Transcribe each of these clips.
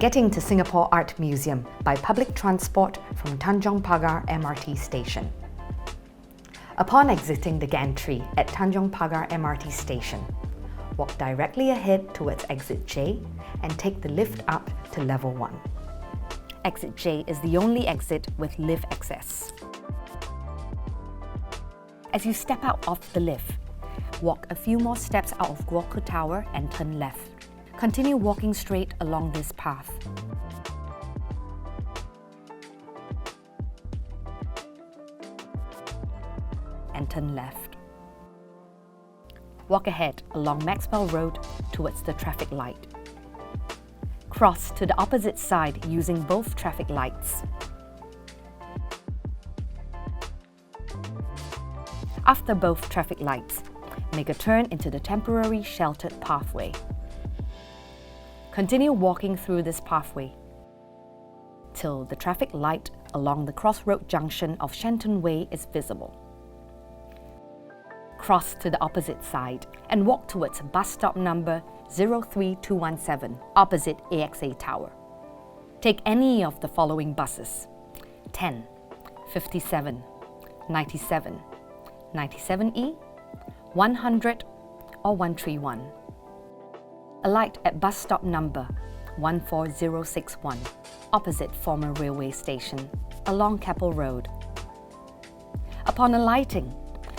Getting to Singapore Art Museum by public transport from Tanjong Pagar MRT station. Upon exiting the gantry at Tanjong Pagar MRT station, walk directly ahead towards exit J and take the lift up to level 1. Exit J is the only exit with lift access. As you step out of the lift, walk a few more steps out of Guoco Tower and turn left. Continue walking straight along this path. And turn left. Walk ahead along Maxwell Road towards the traffic light. Cross to the opposite side using both traffic lights. After both traffic lights, make a turn into the temporary sheltered pathway. Continue walking through this pathway till the traffic light along the crossroad junction of Shenton Way is visible. Cross to the opposite side and walk towards bus stop number 03217 opposite AXA Tower. Take any of the following buses: 10, 57, 97, 97E, 100 or 131. Alight at bus stop number 14061, opposite former railway station, along Keppel Road. Upon alighting,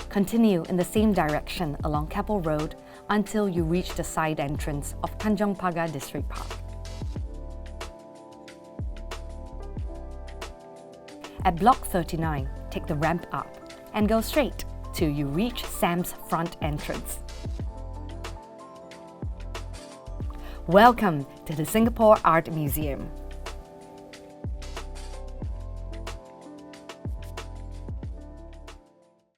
continue in the same direction along Keppel Road until you reach the side entrance of Tanjong Pagar Distripark. At Block 39, take the ramp up and go straight till you reach Sam's front entrance. Welcome to the Singapore Art Museum.